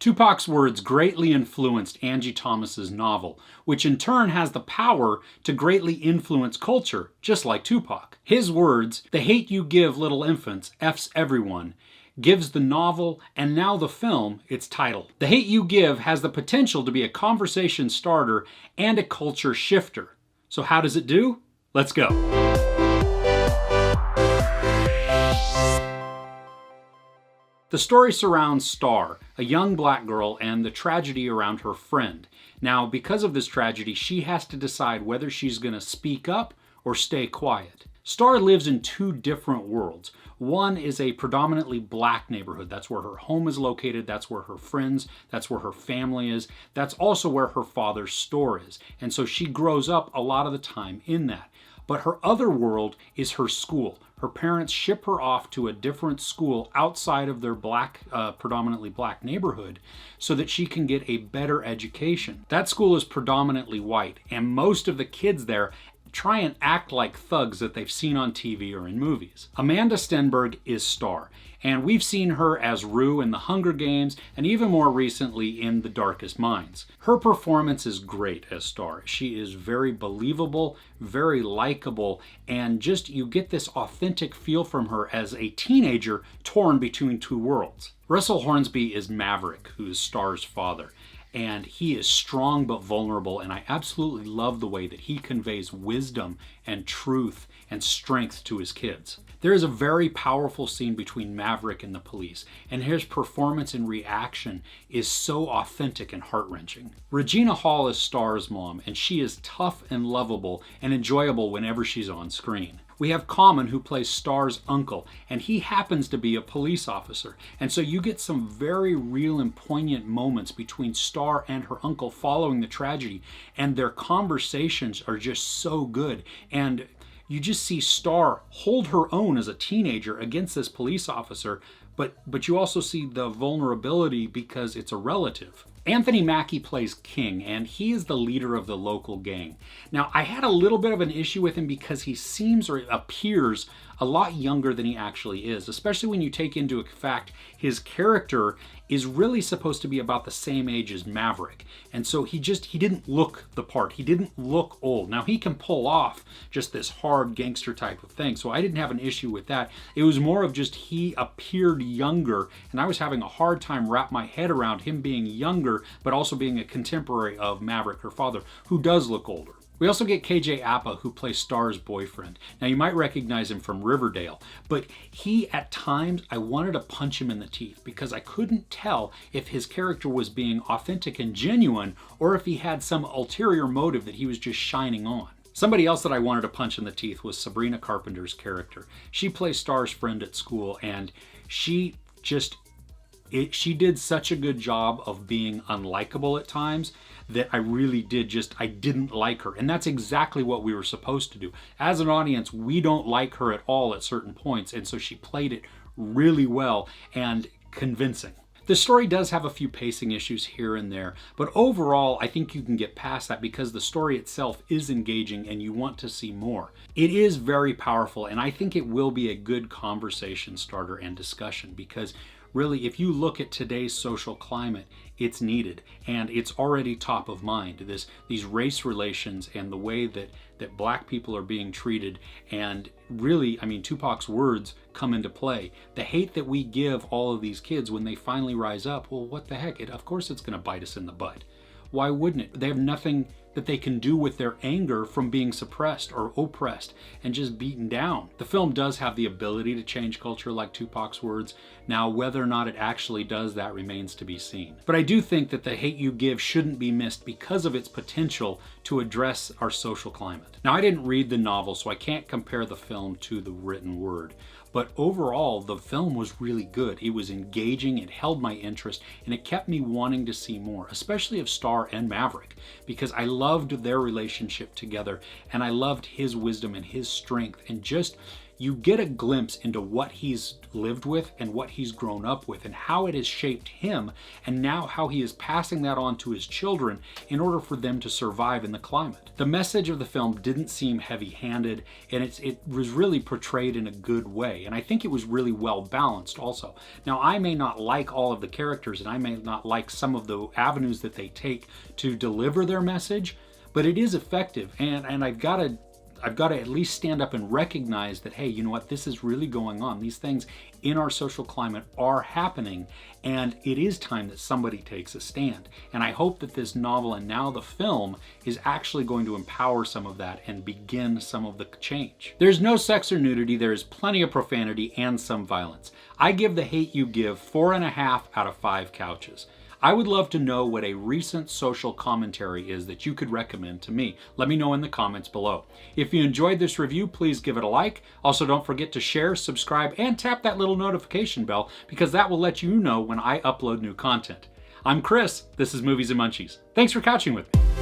Tupac's words greatly influenced Angie Thomas's novel, which in turn has the power to greatly influence culture, just like Tupac. His words, "The hate you give little infants F's everyone," gives the novel and now the film its title. The hate you give has the potential to be a conversation starter and a culture shifter. So how does it do? Let's go. The story surrounds Starr, a young black girl, and the tragedy around her friend. Now, because of this tragedy, she has to decide whether she's going to speak up or stay quiet. Starr lives in two different worlds. One is a predominantly black neighborhood. That's where her home is located. That's where her friends, that's where her family is. That's also where her father's store is. And so she grows up a lot of the time in that. But her other world is her school. Her parents ship her off to a different school outside of their predominantly black neighborhood so that she can get a better education. That school is predominantly white, and most of the kids there try and act like thugs that they've seen on TV or in movies. Amandla Stenberg is Starr, and we've seen her as Rue in The Hunger Games, and even more recently in The Darkest Minds. Her performance is great as Starr. She is very believable, very likable, and just you get this authentic feel from her as a teenager torn between two worlds. Russell Hornsby is Maverick, who is Starr's father. And he is strong but vulnerable, and I absolutely love the way that he conveys wisdom and truth and strength to his kids. There is a very powerful scene between Maverick and the police, and his performance and reaction is so authentic and heart-wrenching. Regina Hall is Starr's mom, and she is tough and lovable and enjoyable whenever she's on screen. We have Common, who plays Starr's uncle, and he happens to be a police officer. And so you get some very real and poignant moments between Starr and her uncle following the tragedy, and their conversations are just so good. And you just see Starr hold her own as a teenager against this police officer, but you also see the vulnerability because it's a relative. Anthony Mackie plays King, and he is the leader of the local gang. Now, I had a little bit of an issue with him because he seems or appears a lot younger than he actually is, especially when you take into fact his character is really supposed to be about the same age as Maverick. And so he didn't look the part. He didn't look old. Now, he can pull off just this hard gangster type of thing, so I didn't have an issue with that. It was more of just he appeared younger, and I was having a hard time wrap my head around him being younger, but also being a contemporary of Maverick, her father, who does look older. We also get KJ Apa, who plays Starr's boyfriend. Now, you might recognize him from Riverdale, but he, at times, I wanted to punch him in the teeth because I couldn't tell if his character was being authentic and genuine or if he had some ulterior motive that he was just shining on. Somebody else that I wanted to punch in the teeth was Sabrina Carpenter's character. She plays Starr's friend at school, and she did such a good job of being unlikable at times that I really I didn't like her. And that's exactly what we were supposed to do. As an audience, we don't like her at all at certain points, and so she played it really well and convincing. The story does have a few pacing issues here and there, but overall, I think you can get past that because the story itself is engaging and you want to see more. It is very powerful, and I think it will be a good conversation starter and discussion because really, if you look at today's social climate, it's needed, and it's already top of mind. These race relations and the way that black people are being treated, and really, I mean, Tupac's words come into play. The hate that we give all of these kids when they finally rise up, well, what the heck? Of course it's going to bite us in the butt. Why wouldn't it? They have nothing that they can do with their anger from being suppressed or oppressed and just beaten down. The film does have the ability to change culture like Tupac's words. Now, whether or not it actually does, that remains to be seen. But I do think that The Hate You Give shouldn't be missed because of its potential to address our social climate. Now, I didn't read the novel, so I can't compare the film to the written word. But overall, the film was really good. It was engaging, it held my interest, and it kept me wanting to see more, especially of Starr and Maverick, because I loved their relationship together, and I loved his wisdom and his strength, and just you get a glimpse into what he's lived with and what he's grown up with and how it has shaped him, and now how he is passing that on to his children in order for them to survive in the climate. The message of the film didn't seem heavy-handed, and it was really portrayed in a good way, and I think it was really well balanced also. Now, I may not like all of the characters, and I may not like some of the avenues that they take to deliver their message, but it is effective, and I've got to at least stand up and recognize that, hey, you know what, this is really going on. These things in our social climate are happening, and it is time that somebody takes a stand. And I hope that this novel and now the film is actually going to empower some of that and begin some of the change. There's no sex or nudity, there is plenty of profanity and some violence. I give The Hate U Give 4.5 out of 5 couches. I would love to know what a recent social commentary is that you could recommend to me. Let me know in the comments below. If you enjoyed this review, please give it a like. Also, don't forget to share, subscribe, and tap that little notification bell, because that will let you know when I upload new content. I'm Chris, this is Movies and Munchies. Thanks for couching with me.